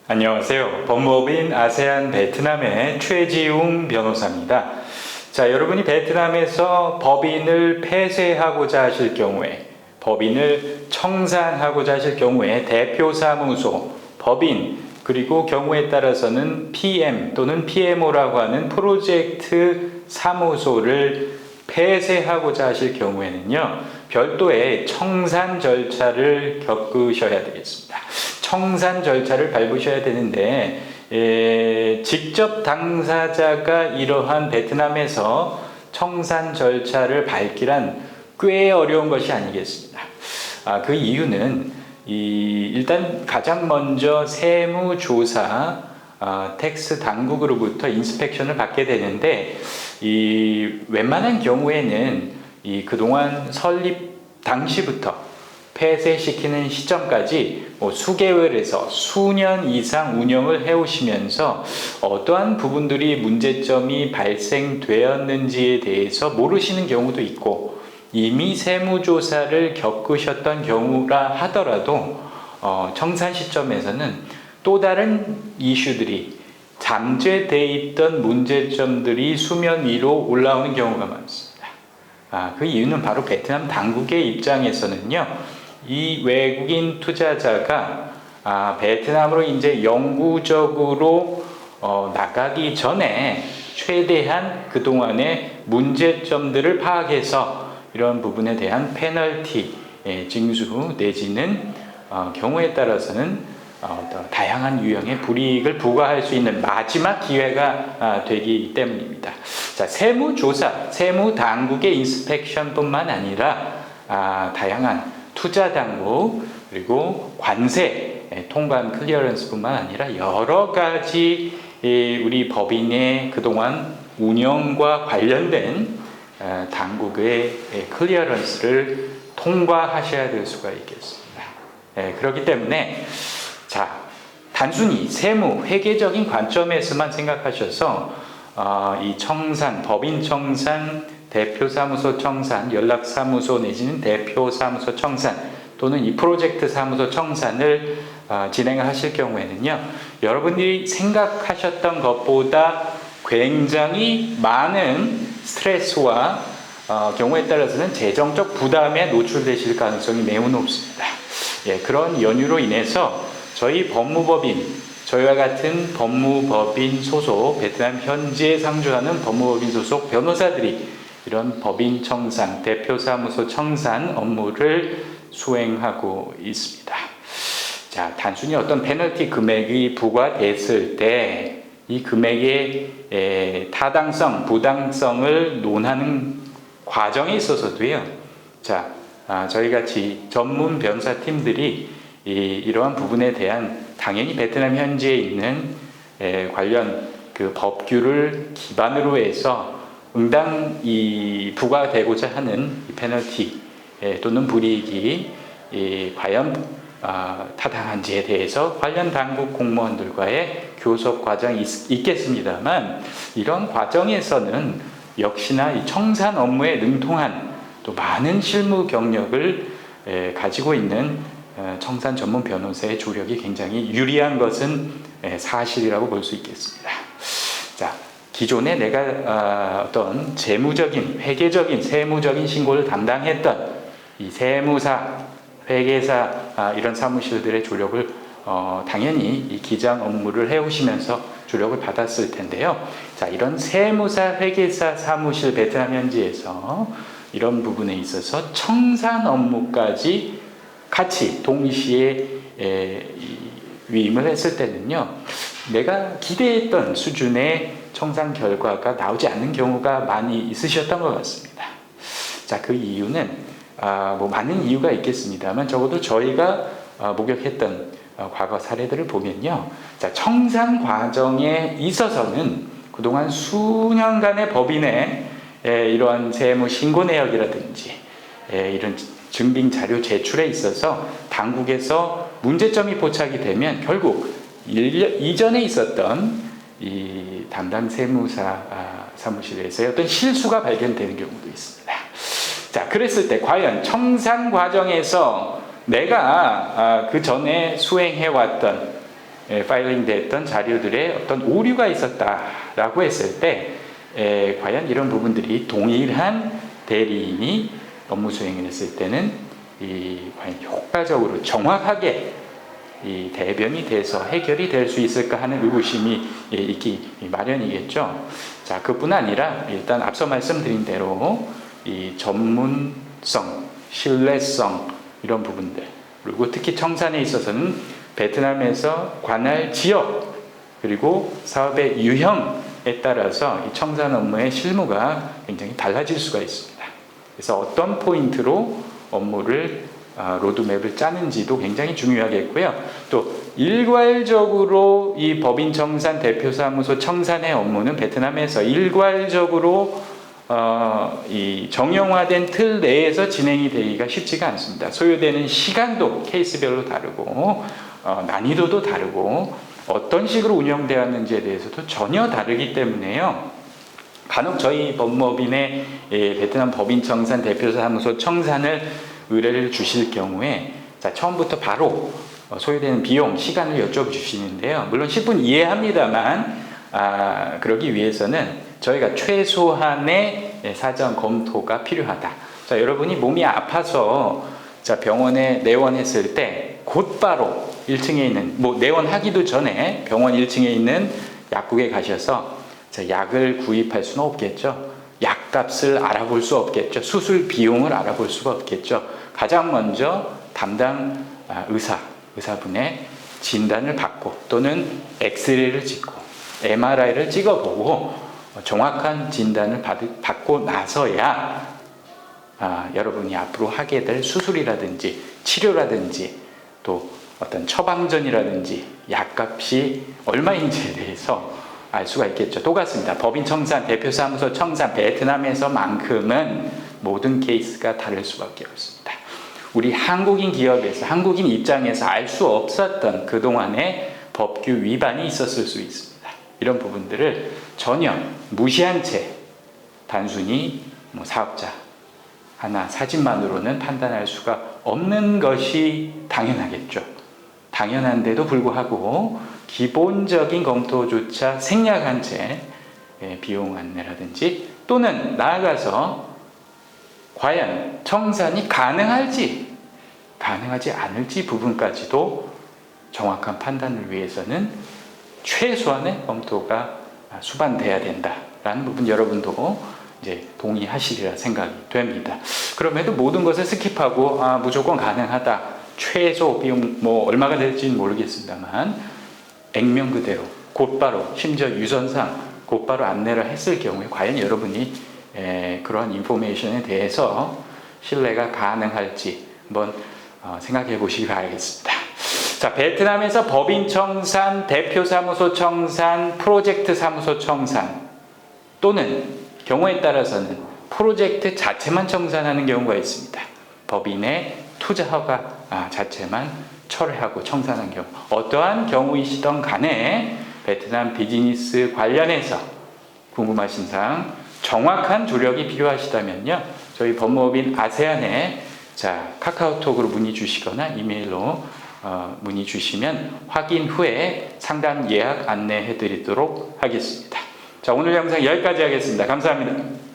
안녕하세요. 법무법인 아세안 베트남의 최지웅 변호사입니다. 자, 여러분이 베트남에서 법인을 폐쇄하고자 하실 경우에, 법인을 청산하고자 하실 경우에 대표사무소, 법인, 그리고 경우에 따라서는 PM 또는 PMO라고 하는 프로젝트 사무소를 폐쇄하고자 하실 경우에는요, 별도의 청산 절차를 겪으셔야 되겠습니다. 청산 절차를 밟으셔야 되는데, 직접 당사자가 이러한 베트남에서 청산 절차를 밟기란 꽤 어려운 것이 아니겠습니다. 그 이유는 일단 가장 먼저 세무조사 텍스 당국으로부터 인스펙션을 받게 되는데, 웬만한 경우에는 그동안 설립 당시부터 폐쇄시키는 시점까지 수개월에서 수년 이상 운영을 해오시면서 어떠한 부분들이 문제점이 발생되었는지에 대해서 모르시는 경우도 있고, 이미 세무조사를 겪으셨던 경우라 하더라도 청산 시점에서는 또 다른 이슈들이 잠재되어 있던 문제점들이 수면 위로 올라오는 경우가 많습니다. 그 이유는 바로 베트남 당국의 입장에서는요, 이 외국인 투자자가 베트남으로 이제 영구적으로 나가기 전에 최대한 그동안의 문제점들을 파악해서 이런 부분에 대한 페널티, 징수 내지는 경우에 따라서는 다양한 유형의 불이익을 부과할 수 있는 마지막 기회가 되기 때문입니다. 자, 세무조사, 세무당국의 인스펙션뿐만 아니라 다양한 투자당국, 그리고 관세, 통관 클리어런스뿐만 아니라 여러 가지 우리 법인의 그동안 운영과 관련된 당국의 클리어런스를 통과하셔야 될 수가 있겠습니다. 그렇기 때문에 자, 단순히 세무, 회계적인 관점에서만 생각하셔서 이 청산, 법인 청산, 대표사무소 청산, 연락사무소 내지는 대표사무소 청산 또는 이 프로젝트 사무소 청산을 진행하실 경우에는요, 여러분들이 생각하셨던 것보다 굉장히 많은 스트레스와 경우에 따라서는 재정적 부담에 노출되실 가능성이 매우 높습니다. 그런 연유로 인해서 저희 법무법인, 저희와 같은 법무법인 소속, 베트남 현지에 상주하는 법무법인 소속 변호사들이 이런 법인 청산, 대표사무소 청산 업무를 수행하고 있습니다. 자, 단순히 어떤 페널티 금액이 부과됐을 때 이 금액의 타당성, 부당성을 논하는 과정에 있어서도요, 자, 저희 같이 전문 변사팀들이 이러한 부분에 대한 당연히 베트남 현지에 있는 관련 그 법규를 기반으로 해서 응당 부과되고자 하는 페널티 또는 불이익이 과연 타당한지에 대해서 관련 당국 공무원들과의 교섭 과정이 있겠습니다만, 이런 과정에서는 역시나 이 청산 업무에 능통한 또 많은 실무 경력을 가지고 있는 청산 전문 변호사의 조력이 굉장히 유리한 것은 사실이라고 볼 수 있겠습니다. 자, 기존에 내가 어떤 재무적인, 회계적인, 세무적인 신고를 담당했던 이 세무사, 회계사 이런 사무실들의 조력을 당연히 이 기장 업무를 해오시면서 조력을 받았을 텐데요. 자, 이런 세무사, 회계사 사무실 베트남 현지에서 이런 부분에 있어서 청산 업무까지 같이 동시에 위임을 했을 때는요, 내가 기대했던 수준의 청산 결과가 나오지 않는 경우가 많이 있으셨던 것 같습니다. 자, 그 이유는 많은 이유가 있겠습니다만 적어도 저희가 목격했던 과거 사례들을 보면요, 자, 청산 과정에 있어서는 그동안 수년간의 법인의 이러한 세무 신고 내역이라든지 이런 증빙 자료 제출에 있어서 당국에서 문제점이 포착이 되면 결국 이전에 있었던 이 담당 세무사 사무실에서의 어떤 실수가 발견되는 경우도 있습니다. 자, 그랬을 때 과연 청산 과정에서 내가 그 전에 수행해왔던 파일링 됐던 자료들의 어떤 오류가 있었다라고 했을 때 과연 이런 부분들이 동일한 대리인이 업무 수행을 했을 때는 과연 효과적으로 정확하게 이 대변이 돼서 해결이 될 수 있을까 하는 의구심이 있기 마련이겠죠. 자, 그뿐 아니라 일단 앞서 말씀드린 대로 이 전문성, 신뢰성 이런 부분들, 그리고 특히 청산에 있어서는 베트남에서 관할 지역 그리고 사업의 유형에 따라서 이 청산 업무의 실무가 굉장히 달라질 수가 있습니다. 그래서 어떤 포인트로 업무를 로드맵을 짜는지도 굉장히 중요하겠고요. 또 일괄적으로 이 법인 청산 대표사무소 청산의 업무는 베트남에서 일괄적으로 이 정형화된 틀 내에서 진행이 되기가 쉽지가 않습니다. 소요되는 시간도 케이스별로 다르고 난이도도 다르고 어떤 식으로 운영되었는지에 대해서도 전혀 다르기 때문에요. 간혹 저희 법무법인의 베트남 법인 청산 대표사무소 청산을 의뢰를 주실 경우에 자, 처음부터 바로 소요되는 비용, 시간을 여쭤주시는데요. 물론 10분 이해합니다만 그러기 위해서는 저희가 최소한의 사전 검토가 필요하다. 자, 여러분이 몸이 아파서 자, 병원에 내원했을 때 곧바로 1층에 있는 내원하기도 전에 병원 1층에 있는 약국에 가셔서 자, 약을 구입할 수는 없겠죠. 약값을 알아볼 수 없겠죠. 수술 비용을 알아볼 수가 없겠죠. 가장 먼저 담당 의사분의 진단을 받고 또는 엑스레이를 찍고 MRI를 찍어보고 정확한 진단을 받고 나서야 여러분이 앞으로 하게 될 수술이라든지 치료라든지 또 어떤 처방전이라든지 약값이 얼마인지에 대해서 알 수가 있겠죠. 똑같습니다. 법인 청산, 대표사무소 청산, 베트남에서만큼은 모든 케이스가 다를 수밖에 없습니다. 우리 한국인 기업에서, 한국인 입장에서 알 수 없었던 그동안의 법규 위반이 있었을 수 있습니다. 이런 부분들을 전혀 무시한 채 단순히 사업자 하나 사진만으로는 판단할 수가 없는 것이 당연하겠죠. 당연한데도 불구하고 기본적인 검토조차 생략한 채 비용 안내라든지 또는 나아가서 과연 청산이 가능할지 가능하지 않을지 부분까지도 정확한 판단을 위해서는 최소한의 검토가 수반돼야 된다라는 부분 여러분도 이제 동의하시리라 생각이 됩니다. 그럼에도 모든 것을 스킵하고 무조건 가능하다, 최소 비용 얼마가 될지는 모르겠습니다만 액면 그대로 곧바로 심지어 유선상 곧바로 안내를 했을 경우에 과연 여러분이 그러한 인포메이션에 대해서 신뢰가 가능할지 한번 생각해 보시기 바라겠습니다. 자, 베트남에서 법인 청산, 대표사무소 청산, 프로젝트 사무소 청산 또는 경우에 따라서는 프로젝트 자체만 청산하는 경우가 있습니다. 법인의 투자 허가 자체만 철회하고 청산한 경우, 어떠한 경우이시던 간에 베트남 비즈니스 관련해서 궁금하신 사항, 정확한 조력이 필요하시다면요, 저희 법무법인 아세안에 카카오톡으로 문의 주시거나 이메일로 문의 주시면 확인 후에 상담 예약 안내해 드리도록 하겠습니다. 자, 오늘 영상 여기까지 하겠습니다. 감사합니다.